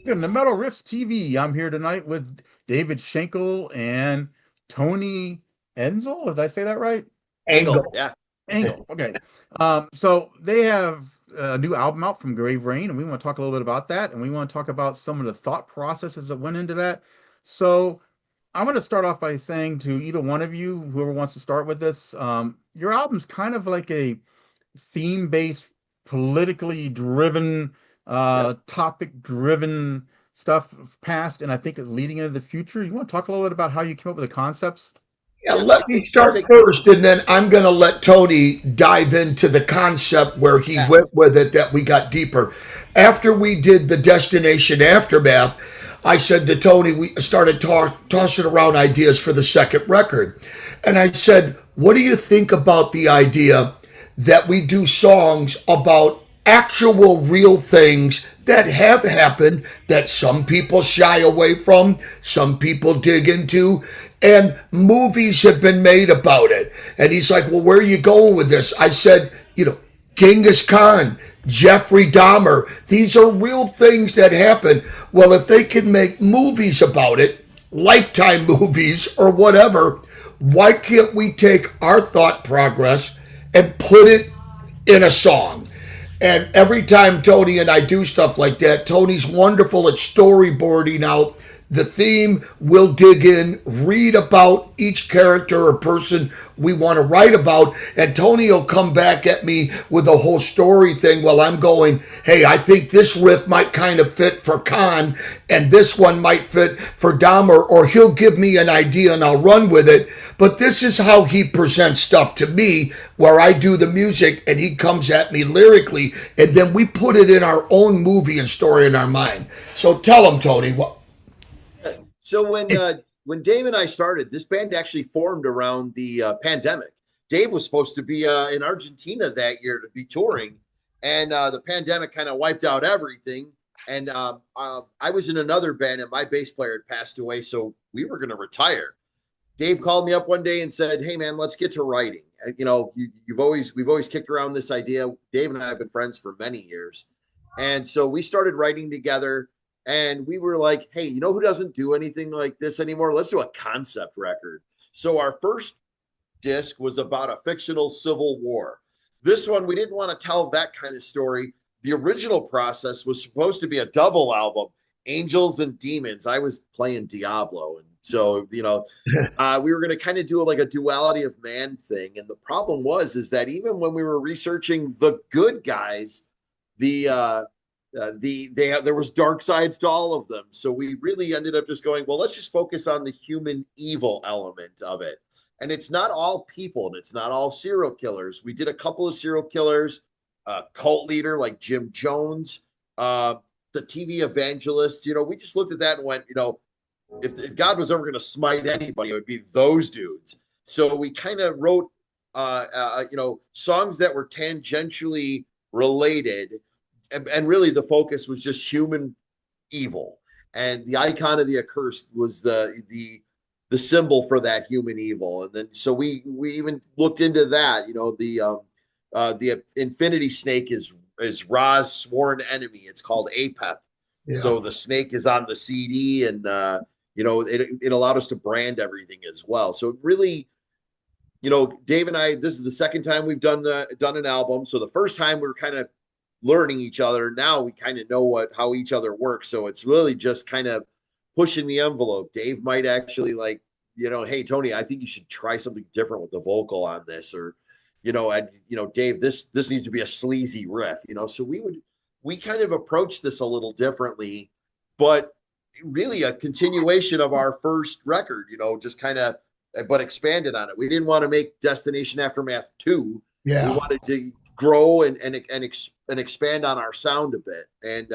Welcome to Metal Riffs TV. I'm here tonight with David Shankle and Tony Engel. Did I say that right? Engel. Yeah. Engel. Okay. So they have a new album out from GraveReign, and we want to talk a little bit about that, and we want to talk about some of the thought processes that went into that. So I'm going to start off by saying to either one of you, whoever wants to start with this, your album's kind of like a theme-based, politically driven, topic-driven stuff past, and I think it's leading into the future. You want to talk a little bit about how you came up with the concepts? Yeah, let me start first, and then I'm going to let Tony dive into the concept where he went with it that we got deeper. After we did the Destination Aftermath, I said to Tony, we started tossing around ideas for the second record. And I said, what do you think about the idea that we do songs about actual real things that have happened that some people shy away from, some people dig into, and movies have been made about it? And he's like, well, where are you going with this? I said, Genghis Khan, Jeffrey Dahmer, these are real things that happen. Well, if they can make movies about it, Lifetime movies or whatever, why can't we take our thought progress and put it in a song? And every time Tony and I do stuff like that, Tony's wonderful at storyboarding out the theme. We'll dig in, read about each character or person we want to write about, and Tony will come back at me with a whole story thing while I'm going, hey, I think this riff might kind of fit for Khan, and this one might fit for Dahmer, or he'll give me an idea and I'll run with it. But this is how he presents stuff to me, where I do the music and he comes at me lyrically, and then we put it in our own movie and story in our mind. So tell him, Tony, what. So when Dave and I started, this band actually formed around the pandemic. Dave was supposed to be in Argentina that year to be touring, and the pandemic kind of wiped out everything. And I was in another band, and my bass player had passed away, so we were going to retire. Dave called me up one day and said, "Hey man, let's get to writing. We've always kicked around this idea. Dave and I have been friends for many years, and so we started writing together." And we were like, hey, who doesn't do anything like this anymore? Let's do a concept record. So our first disc was about a fictional civil war. This one, we didn't want to tell that kind of story. The original process was supposed to be a double album, Angels and Demons. I was playing Diablo. And so, we were going to kind of do like a duality of man thing. And the problem is that even when we were researching the good guys, there was dark sides to all of them. So we really ended up just going, well, let's just focus on the human evil element of it. And it's not all people, and it's not all serial killers. We did a couple of serial killers, a cult leader like Jim Jones, the TV evangelists. We just looked at that and went, if God was ever going to smite anybody, it would be those dudes. So we kind of wrote, songs that were tangentially related. And really the focus was just human evil, and the icon of the Accursed was the symbol for that human evil. And then so we even looked into that. The infinity snake is Ra's sworn enemy. It's called Apep. Yeah. So the snake is on the CD, and it allowed us to brand everything as well. So it really, Dave and I, this is the second time we've done an album. So the first time we were kind of learning each other. Now we kind of know how each other works. So it's really just kind of pushing the envelope. Dave might actually hey, Tony, I think you should try something different with the vocal on this, or, Dave, this needs to be a sleazy riff, so we kind of approach this a little differently, but really a continuation of our first record, just kind of, but expanded on it. We didn't want to make Destination Aftermath 2. Yeah. We wanted to grow and expand on our sound a bit, and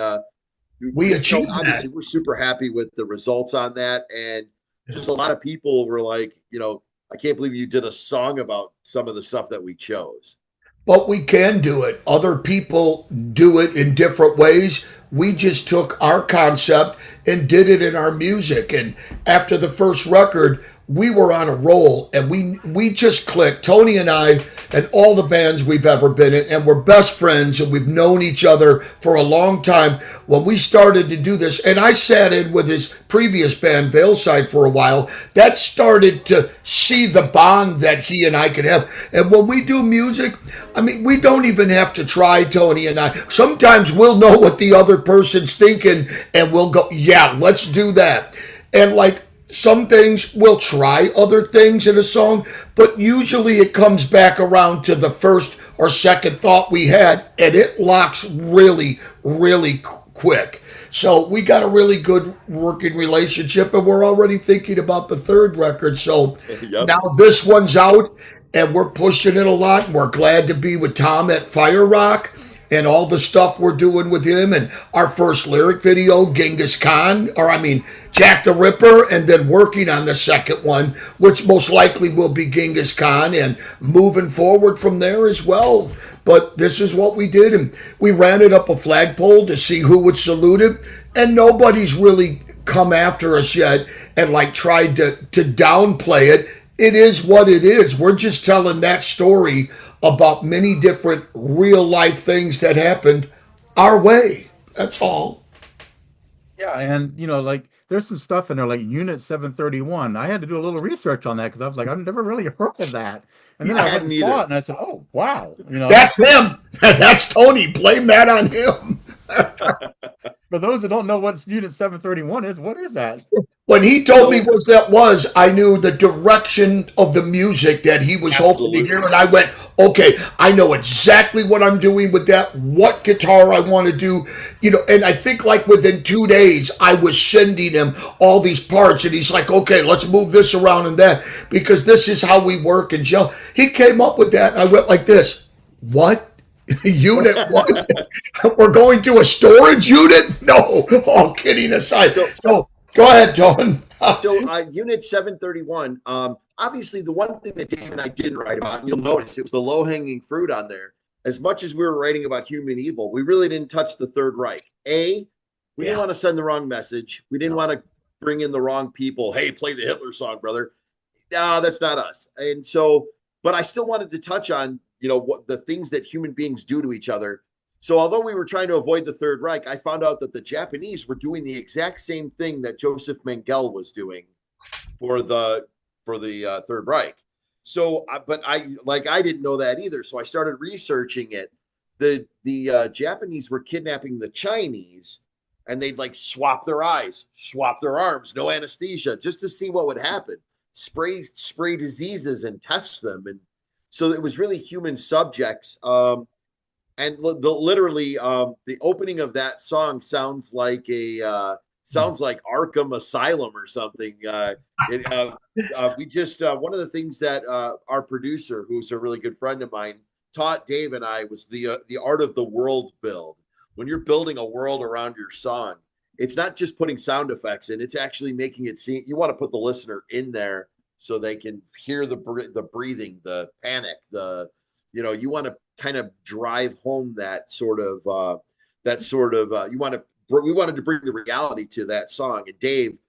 we achieved obviously that. We're super happy with the results on that, and just a lot of people were like, I can't believe you did a song about some of the stuff that we chose. But we can do it. Other people do it in different ways. We just took our concept and did it in our music. And after the first record, we were on a roll, and we just clicked. Tony and I, and all the bands we've ever been in, and we're best friends, and we've known each other for a long time. When we started to do this, and I sat in with his previous band, Veilside, for a while, that started to see the bond that he and I could have. And when we do music, I mean, we don't even have to try, Tony and I. Sometimes we'll know what the other person's thinking, and we'll go, yeah, let's do that. And like, some things we'll try other things in a song, but usually it comes back around to the first or second thought we had, and it locks really, really quick. So we got a really good working relationship, and we're already thinking about the third record. So Yep. now this one's out, and we're pushing it a lot. And we're glad to be with Tom at FireRock and all the stuff we're doing with him, and our first lyric video, Jack the Ripper, and then working on the second one, which most likely will be Genghis Khan, and moving forward from there as well. But this is what we did, and we ran it up a flagpole to see who would salute it, and nobody's really come after us yet and like tried to downplay it. It is what it is. We're just telling that story about many different real life things that happened our way. That's all. Yeah, and like there's some stuff in there like Unit 731. I had to do a little research on that because I was like, I've never really heard of that. And then I went and saw it and I said, oh wow, That's him. That's Tony. Blame that on him. For those that don't know what Unit 731 is, what is that? When he told me what that was, I knew the direction of the music that he was hoping to hear, and I went, okay, I know exactly what I'm doing with that, what guitar I want to do, and I think like within 2 days, I was sending him all these parts, and he's like, okay, let's move this around and that, because this is how we work and gel. He came up with that, and I went like this, what? Unit what? We're going to a storage unit? No, all kidding aside. So go ahead, John. So Unit 731, obviously the one thing that Dave and I didn't write about, and you'll notice it was the low-hanging fruit on there. As much as we were writing about human evil, we really didn't touch the Third Reich. We didn't want to send the wrong message. We didn't want to bring in the wrong people. Hey, play the Hitler song, brother. No, that's not us. And so, but I still wanted to touch on, what the things that human beings do to each other. So although we were trying to avoid the Third Reich, I found out that the Japanese were doing the exact same thing that Joseph Mengele was doing for the Third Reich. So, but I didn't know that either. So I started researching it. The Japanese were kidnapping the Chinese, and they'd like swap their eyes, swap their arms, no anesthesia, just to see what would happen. Spray diseases and test them, and so it was really human subjects. And literally, the opening of that song sounds like Arkham Asylum or something. We just one of the things that our producer, who's a really good friend of mine, taught Dave and I was the art of the world build. When you're building a world around your song, it's not just putting sound effects in; it's actually making it seem. You want to put the listener in there so they can hear the breathing, the panic, you want to kind of drive home that sort of we wanted to bring the reality to that song. And Dave,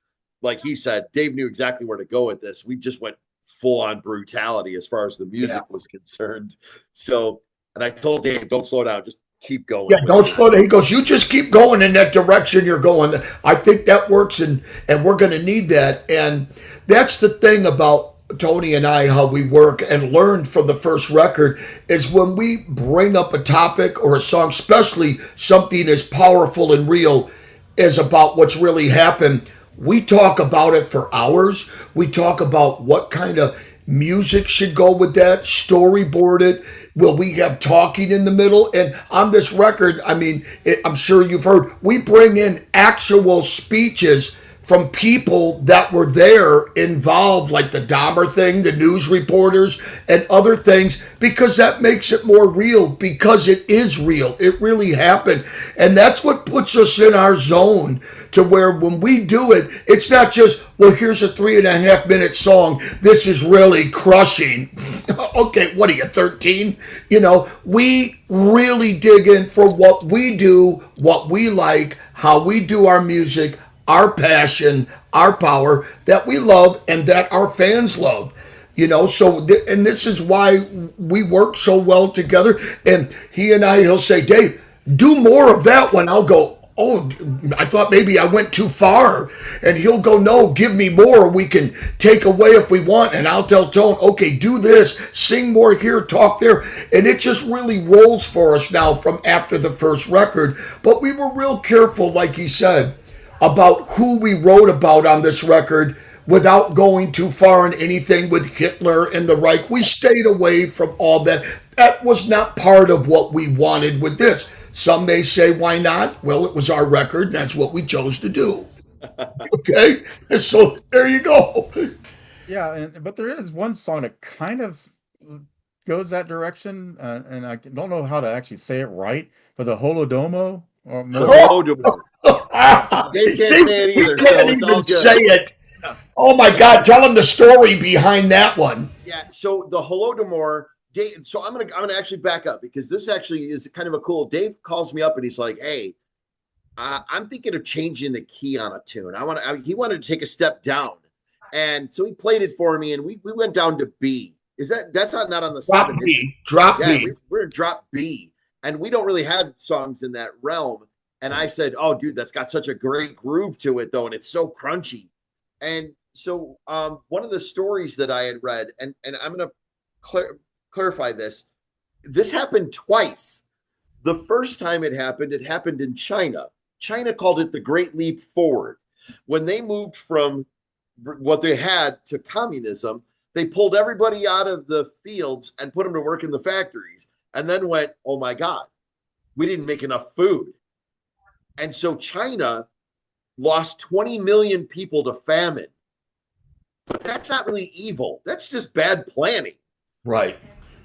like he said, Dave knew exactly where to go with this. We just went full on brutality as far as the music was concerned. So, and I told Dave, don't slow down, just keep going. Yeah, don't slow down. He goes, you just keep going in that direction you're going. I think that works, and we're going to need that. And that's the thing about Tony and I, how we work and learned from the first record, is when we bring up a topic or a song, especially something as powerful and real as about what's really happened, we talk about it for hours. We talk about what kind of music should go with that, storyboard it. Will we have talking in the middle? And on this record, I'm sure you've heard, we bring in actual speeches from people that were there involved, like the Dahmer thing, the news reporters, and other things, because that makes it more real, because it is real. It really happened. And that's what puts us in our zone, to where when we do it, it's not just, well, here's a 3.5 minute song. This is really crushing. Okay, what are you, 13? We really dig in for what we do, what we like, how we do our music, our passion, our power that we love and that our fans love. So and this is why we work so well together. And he'll say, Dave, do more of that one. I'll go, oh, I thought maybe I went too far. And he'll go, no, give me more. We can take away if we want. And I'll tell Tone, okay, do this, sing more here, talk there. And it just really rolls for us now from after the first record. But we were real careful, like he said, about who we wrote about on this record without going too far in anything with Hitler and the Reich. We stayed away from all that. That was not part of what we wanted with this. Some may say, why not? Well, it was our record, and that's what we chose to do. Okay? So there you go. Yeah, but there is one song that kind of goes that direction, and I don't know how to actually say it right, but the Holodomo or Holodomor. They can't say it either, so it's all good. Say it. Oh my God! Tell him the story behind that one. Yeah. So the Holodomor. Dave, so I'm gonna actually back up because this actually is kind of a cool. Dave calls me up and he's like, "Hey, I'm thinking of changing the key on a tune. He wanted to take a step down, and so he played it for me, and we went down to B. That's not on the drop 7? B? Drop B. We're in drop B, and we don't really have songs in that realm. And I said, "Oh, dude, that's got such a great groove to it, though, and it's so crunchy." And so one of the stories that I had read, and I'm gonna clarify this. This happened twice. The first time it happened in China. China called it the Great Leap Forward. When they moved from what they had to communism, they pulled everybody out of the fields and put them to work in the factories, and then went, oh my God, we didn't make enough food. And so China lost 20 million people to famine. But that's not really evil. That's just bad planning. Right.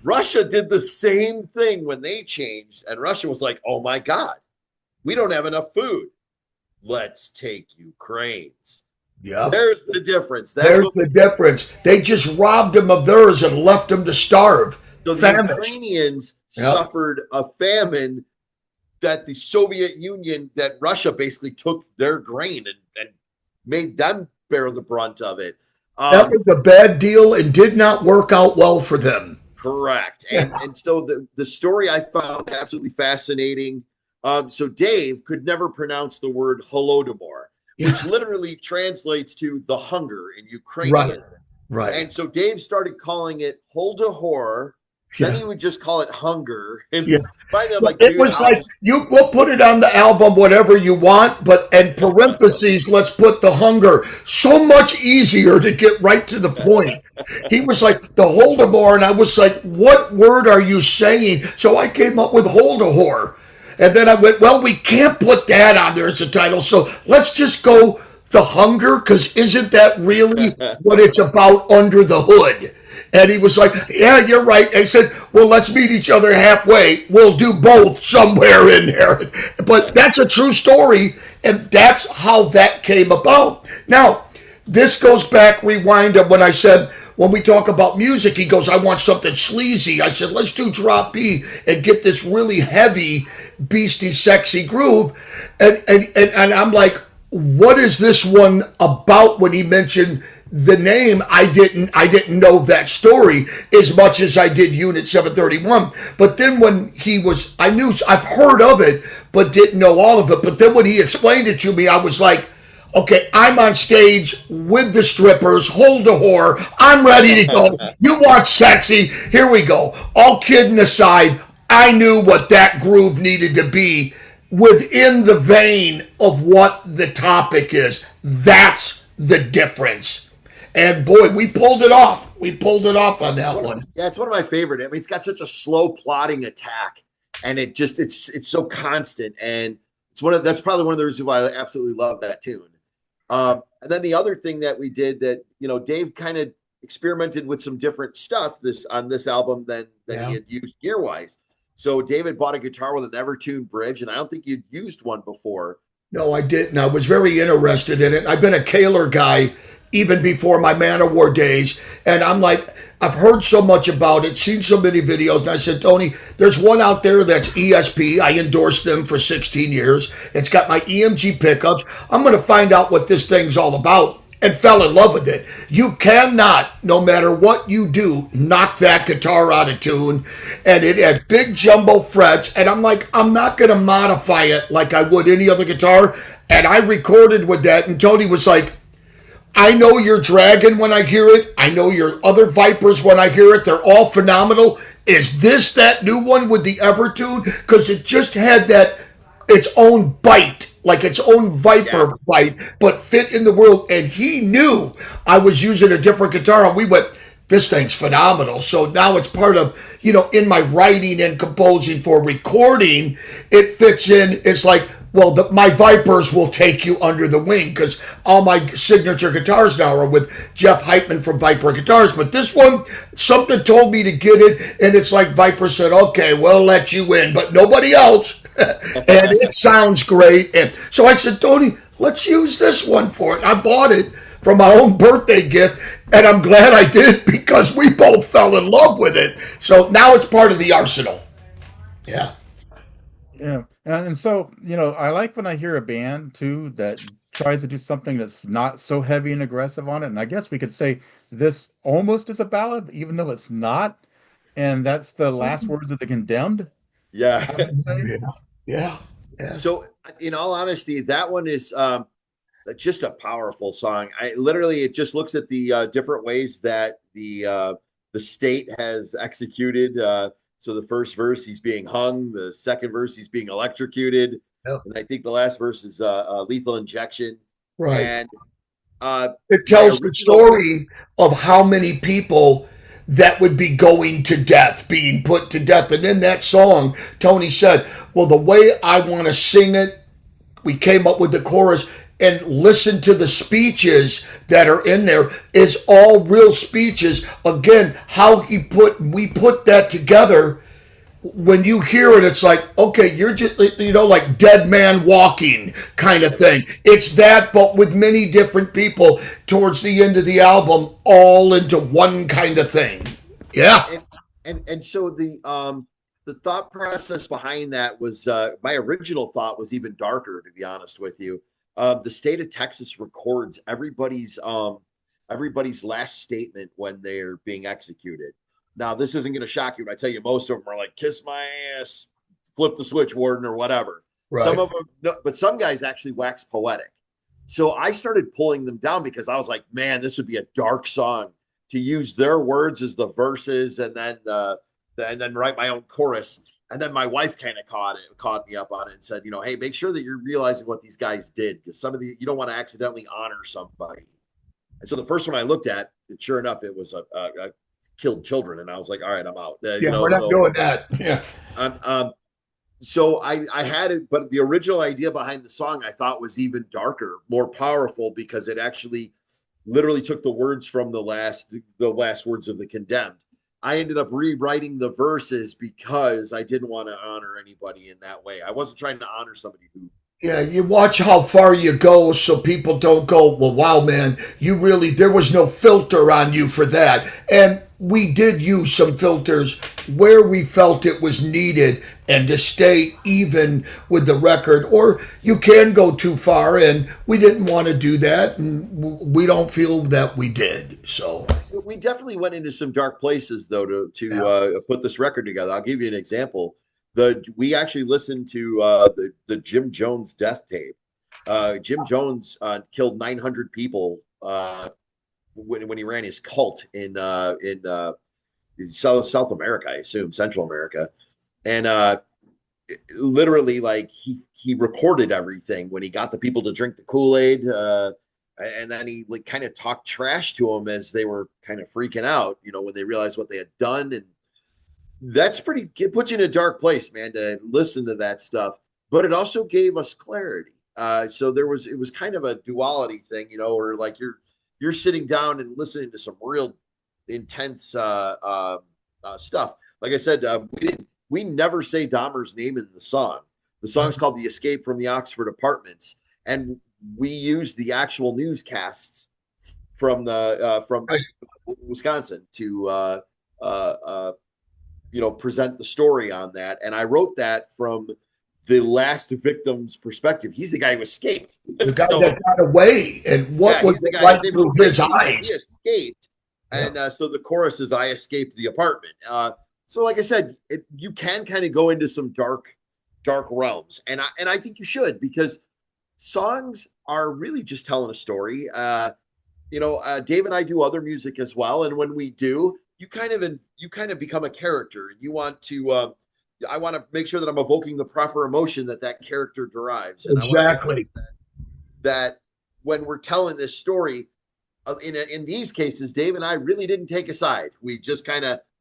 Russia did the same thing when they changed, and Russia was like, oh my God, we don't have enough food. Let's take Ukraine's. Yeah. There's the difference. There's the difference. They just robbed them of theirs and left them to starve. So the Ukrainians suffered a famine that the Soviet Union, that Russia basically took their grain and made them bear the brunt of it. That was a bad deal and did not work out well for them. Correct. And so the story I found absolutely fascinating. So Dave could never pronounce the word Holodomor, which literally translates to the hunger in Ukrainian. Right. And so Dave started calling it Holdahor. Then he would just call it hunger. And finally, I'm like, it was like, we'll put it on the album, whatever you want, but in parentheses, let's put the hunger. So much easier to get right to the point. He was like, the Holdahor, and I was like, what word are you saying? So I came up with Holdahor. And then I went, well, we can't put that on there as a title, so let's just go the hunger, because isn't that really what it's about under the hood? And he was like, yeah, you're right. I said, well, let's meet each other halfway. We'll do both somewhere in there. But that's a true story, and that's how that came about. Now, this goes back, rewind to when I said, when we talk about music, he goes, I want something sleazy. I said, let's do drop B and get this really heavy, beastie, sexy groove. And I'm like, what is this one about? When he mentioned the name, I didn't know that story as much as I did Unit 731. But then when I've heard of it, but didn't know all of it. But then when he explained it to me, I was like, okay, I'm on stage with the strippers, hold a whore, I'm ready to go. You want sexy, here we go. All kidding aside, I knew what that groove needed to be within the vein of what the topic is. That's the difference. And boy, we pulled it off. We pulled it off on that one. Yeah, it's one of my favorite. I mean, it's got such a slow plodding attack, and it's so constant. And that's probably one of the reasons why I absolutely love that tune. And then the other thing that we did that, Dave kind of experimented with some different stuff on this album than he had used gear wise. So David bought a guitar with an Evertune bridge, and I don't think you'd used one before. No, I didn't. I was very interested in it. I've been a Kaler guy even before my Manowar days. And I'm like, I've heard so much about it, seen so many videos, and I said, Tony, there's one out there that's ESP. I endorsed them for 16 years. It's got my EMG pickups. I'm going to find out what this thing's all about, and fell in love with it. You cannot, no matter what you do, knock that guitar out of tune. And it had big jumbo frets, and I'm like, I'm not going to modify it like I would any other guitar. And I recorded with that, and Tony was like, I know your Dragon when I hear it. I know your other Vipers when I hear it. They're all phenomenal. Is this that new one with the Evertune? Because it just had that its own bite, like its own Viper bite, but fit in the world. And he knew I was using a different guitar, and we went, this thing's phenomenal. So now it's part of, in my writing and composing for recording, it fits in. It's like, well, my Vipers will take you under the wing, because all my signature guitars now are with Jeff Heitman from Viper Guitars. But this one, something told me to get it, and it's like Viper said, okay, we'll let you in, but nobody else. And it sounds great. And so I said, Tony, let's use this one for it. I bought it for my own birthday gift, and I'm glad I did, because we both fell in love with it. So now it's part of the arsenal. Yeah. Yeah. And so, I like when I hear a band too that tries to do something that's not so heavy and aggressive on it. And I guess we could say this almost is a ballad, even though it's not. And that's the last words of the Condemned, Yeah. I would say. Yeah. Yeah. So, in all honesty, that one is just a powerful song. It just looks at the different ways that the state has executed. So the first verse, he's being hung. The second verse, he's being electrocuted. Yep. And I think the last verse is lethal injection. Right. And it tells the story of how many people that would be going to death, being put to death. And in that song, Tony said, well, the way I want to sing it, we came up with the chorus, and listen to the speeches that are in there, is all real speeches. Again, how we put that together. When you hear it, it's like, okay, you're just, like Dead Man Walking kind of thing. It's that, but with many different people towards the end of the album, all into one kind of thing. Yeah. And so the thought process behind that was, my original thought was even darker, to be honest with you. The state of Texas records everybody's last statement when they're being executed. Now, this isn't going to shock you when I tell you most of them are like, kiss my ass, flip the switch, Warden, or whatever. Right. Some of them, no, but some guys actually wax poetic. So I started pulling them down, because I was like, man, this would be a dark song to use their words as the verses, and then write my own chorus. And then my wife kind of caught me up on it and said, hey, make sure that you're realizing what these guys did, because you don't want to accidentally honor somebody. And so the first one I looked at, sure enough, it was a killed children, and I was like, all right, I'm out. We're not doing that. Yeah. So I had it, but the original idea behind the song I thought was even darker, more powerful, because it actually literally took the words from the last words of the Condemned. I ended up rewriting the verses because I didn't want to honor anybody in that way. I wasn't trying to honor somebody who. Yeah, you watch how far you go, so people don't go, well, wow, man, there was no filter on you for that. And we did use some filters where we felt it was needed, and to stay even with the record. Or you can go too far, and we didn't want to do that, and we don't feel that we did. So we definitely went into some dark places, though, to put this record together. I'll give you an example. We actually listened to the Jim Jones death tape. Jim Jones killed 900 people when he ran his cult in South America, I assume Central America, and literally, like, he recorded everything when he got the people to drink the Kool-Aid, and then he kind of talked trash to them as they were kind of freaking out, when they realized what they had done. And it puts you in a dark place, man, to listen to that stuff. But it also gave us clarity. So it was kind of a duality thing, where like you're sitting down and listening to some real intense stuff. Like I said, we never say Dahmer's name in the song. The song's called "The Escape from the Oxford Apartments," and we use the actual newscasts from Wisconsin to present the story on that. And I wrote that from the last victim's perspective. He's the guy who escaped. The guy that got away, and what was it like through his eyes? He escaped, and so the chorus is "I escaped the apartment." So, like I said, you can kind of go into some dark realms, and I think you should, because songs are really just telling a story. Dave and I do other music as well, and when we do, you kind of become a character. You want to. I want to make sure that I'm evoking the proper emotion that character derives. And exactly. That when we're telling this story, in these cases, Dave and I really didn't take a side. We just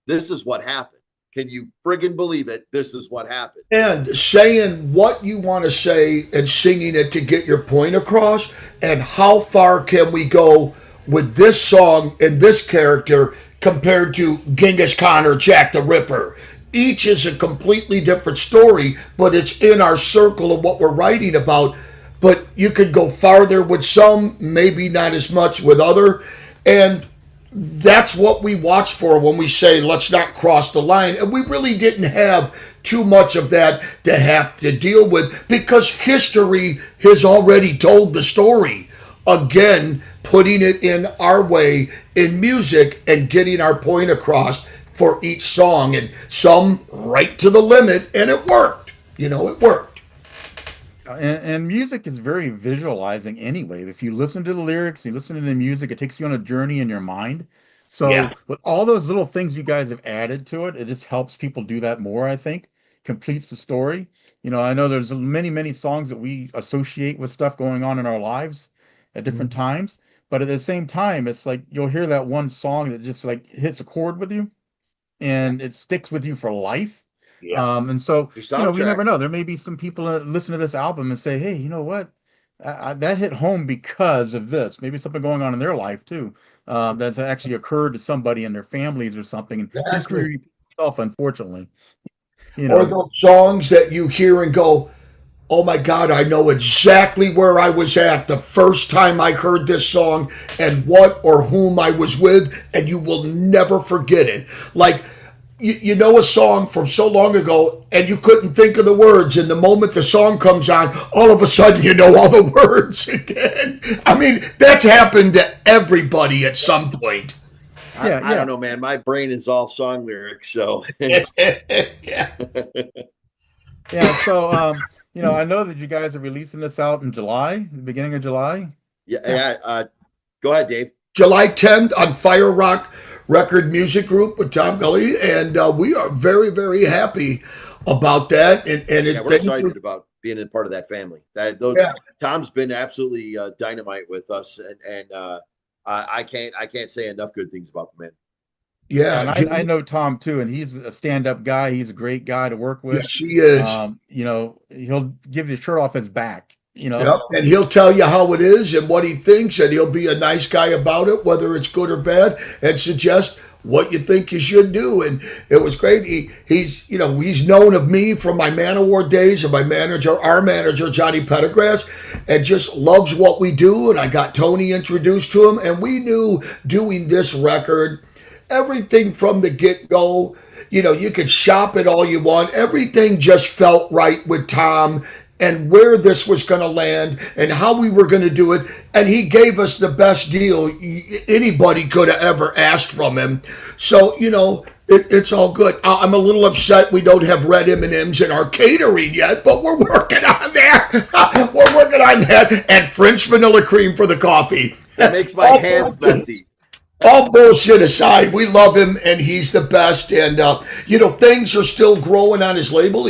this is what happened. Can you friggin' believe it? This is what happened. And saying what you want to say and singing it to get your point across. And how far can we go with this song and this character compared to Genghis Khan or Jack the Ripper? Each is a completely different story, but it's in our circle of what we're writing about. But you could go farther with some, maybe not as much with other. And that's what we watch for when we say, let's not cross the line. And we really didn't have too much of that to have to deal with, because history has already told the story. Again, putting it in our way in music and getting our point across for each song, and some right to the limit, and it worked. It worked. And music is very visualizing anyway. If you listen to the lyrics, you listen to the music, it takes you on a journey in your mind. So with all those little things you guys have added to it, it just helps people do that more, I think. Completes the story. I know there's many, many songs that we associate with stuff going on in our lives at different times. But at the same time, it's like you'll hear that one song that just like hits a chord with you, and it sticks with you for life. And so, we never know. There may be some people that listen to this album and say, hey, you know what? That hit home because of this. Maybe something going on in their life too, that's actually occurred to somebody in their families or something. And history repeats itself, unfortunately. Or those songs that you hear and go, oh my God, I know exactly where I was at the first time I heard this song and what or whom I was with, and you will never forget it. Like, you know a song from so long ago and you couldn't think of the words, and the moment the song comes on, all of a sudden you know all the words again. I mean, that's happened to everybody at some point. I don't know, man. My brain is all song lyrics, so yeah. So I know that you guys are releasing this out in July, the beginning of July. Go ahead, Dave. July 10th on FireRock Record Music Group with Tom Gully, and we are very, very happy about that. And we're excited about being a part of that family. Tom's been absolutely dynamite with us, and I can't say enough good things about the man. Yeah, and I know Tom too, and he's a stand-up guy. He's a great guy to work with. Yes, he is. He'll give the shirt off his back. Yep. And he'll tell you how it is and what he thinks, and he'll be a nice guy about it, whether it's good or bad, and suggest what you think you should do. And it was great. He's known of me from my Manowar days, and our manager, Johnny Pettigras, and just loves what we do. And I got Tony introduced to him, and we knew doing this record, everything from the get-go, you could shop it all you want. Everything just felt right with Tom, and where this was going to land and how we were going to do it. And he gave us the best deal anybody could have ever asked from him. So, it's all good. I'm a little upset we don't have red M&Ms in our catering yet, but we're working on that. We're working on that. And French vanilla cream for the coffee. That makes my hands messy. All bullshit aside, we love him, and he's the best. And, things are still growing on his label.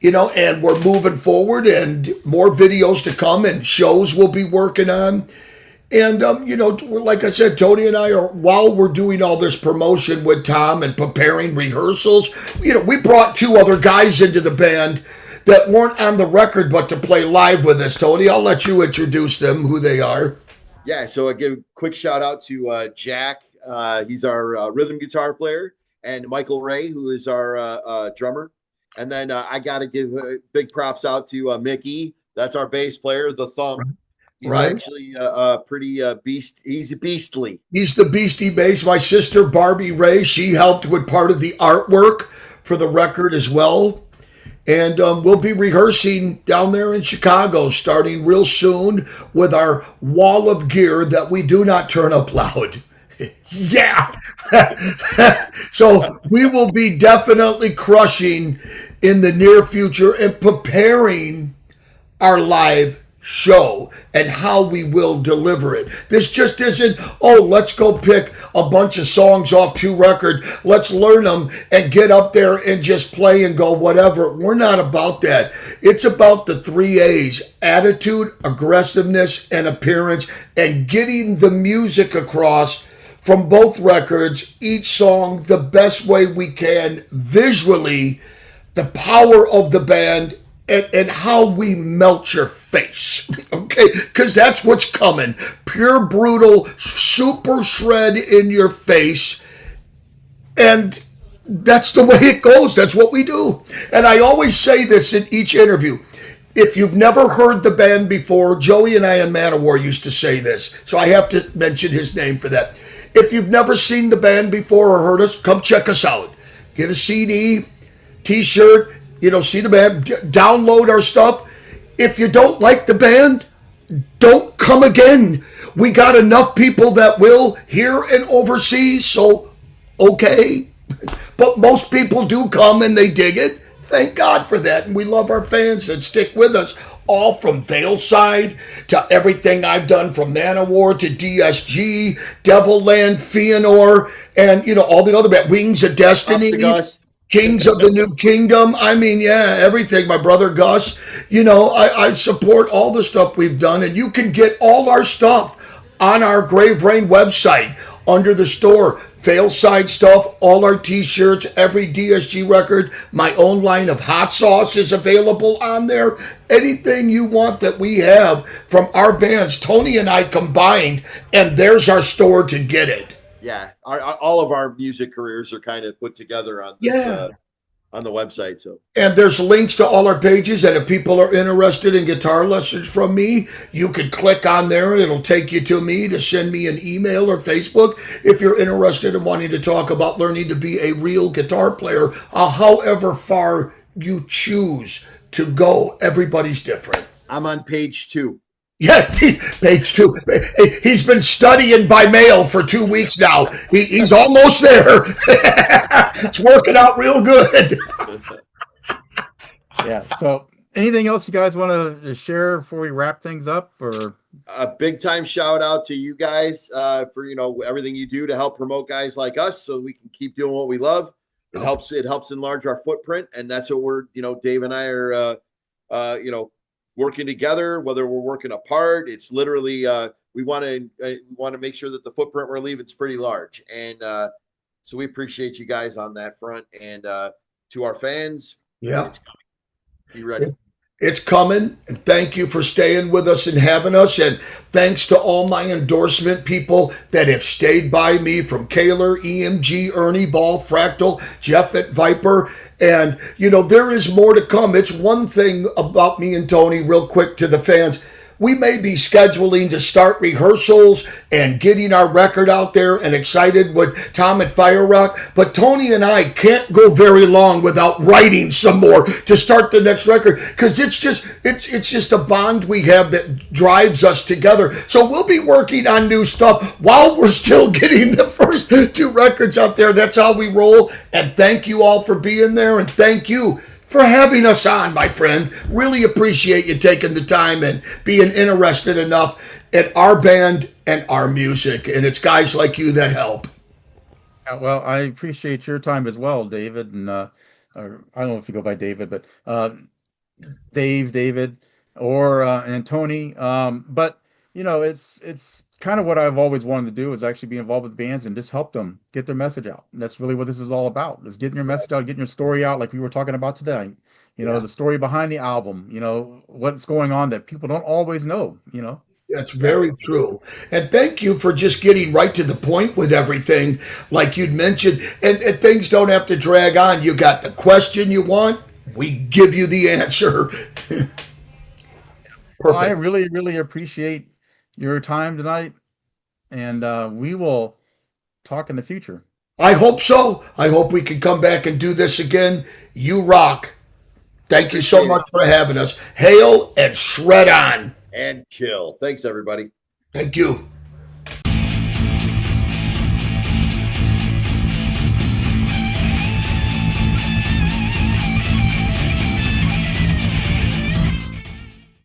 And we're moving forward, and more videos to come and shows we'll be working on. And, like I said, Tony and I while we're doing all this promotion with Tom and preparing rehearsals, we brought two other guys into the band that weren't on the record, but to play live with us. Tony, I'll let you introduce them, who they are. Yeah, so I give a quick shout out to Jack. He's our rhythm guitar player, and Michael Ray, who is our drummer. And then I got to give big props out to Mickey. That's our bass player, the Thumb. He's right? actually pretty beast. He's beastly. He's the beastie bass. My sister Barbie Ray, she helped with part of the artwork for the record as well. And we'll be rehearsing down there in Chicago starting real soon with our wall of gear that we do not turn up loud. Yeah. So we will be definitely crushing in the near future and preparing our live show and how we will deliver it. This just isn't, oh, let's go pick a bunch of songs off 2 records, let's learn them and get up there and just play and go whatever. We're not about that. It's about the 3 A's: attitude, aggressiveness, and appearance, and getting the music across from both records, each song the best way we can visually, the power of the band, and how we melt your face, okay? Because that's what's coming. Pure, brutal, super shred in your face. And that's the way it goes. That's what we do. And I always say this in each interview. If you've never heard the band before, Joey and I in Manowar used to say this, so I have to mention his name for that. If you've never seen the band before or heard us, come check us out. Get a CD, T-shirt, see the band, download our stuff. If you don't like the band, don't come again. We got enough people that will here and overseas, so okay. But most people do come and they dig it. Thank God for that. And we love our fans that stick with us, all from Veilside to everything I've done from Manowar to DSG, Devilland, Fëanor, and all the other bands, Wings of Destiny. Kings of the New Kingdom. I mean, yeah, everything. My brother Gus, I support all the stuff we've done, and you can get all our stuff on our GraveReign website under the store. Veilside stuff, all our T-shirts, every DSG record, my own line of hot sauce is available on there. Anything you want that we have from our bands, Tony and I combined, and there's our store to get it. Yeah, all of our music careers are kind of put together on this, on the website. So, and there's links to all our pages, and if people are interested in guitar lessons from me, you can click on there and it'll take you to me to send me an email or Facebook if you're interested in wanting to talk about learning to be a real guitar player, however far you choose to go. Everybody's different. I'm on page 2. Yeah, page 2. He's been studying by mail for 2 weeks now. He's almost there. It's working out real good. Yeah. So, anything else you guys want to share before we wrap things up? Or a big time shout out to you guys for everything you do to help promote guys like us, so we can keep doing what we love. It helps enlarge our footprint, and that's what we're Dave and I are working together, whether we're working apart. It's literally we want to make sure that the footprint we're leaving is pretty large, and so we appreciate you guys on that front. And to our fans, it's coming. Be ready. It's coming, and thank you for staying with us and having us, and thanks to all my endorsement people that have stayed by me, from Kaler, EMG, Ernie Ball, Fractal, Jeff at Viper. And, there is more to come. It's one thing about me and Tony, real quick to the fans. We may be scheduling to start rehearsals and getting our record out there and excited with Tom at FireRock, but Tony and I can't go very long without writing some more to start the next record, because it's just a bond we have that drives us together. So we'll be working on new stuff while we're still getting the first 2 records out there. That's how we roll. And thank you all for being there, and thank you for having us on, my friend. Really appreciate you taking the time and being interested enough in our band and our music. And it's guys like you that help. Well, I appreciate your time as well, David. And I don't know if you go by David, but David, or and Tony. But it's kind of what I've always wanted to do, is actually be involved with bands and just help them get their message out. And that's really what this is all about, is getting your message out, getting your story out, like we were talking about today. The story behind the album, what's going on that people don't always know, That's very true. And thank you for just getting right to the point with everything, like you'd mentioned. And things don't have to drag on. You got the question you want, we give you the answer. I Perfect. really, really appreciate your time tonight, and we will talk in the future. I hope so. I hope we can come back and do this again. You rock. Thank you so Appreciate it. much for having us. Hail and shred on. And kill. Thanks, everybody. Thank you.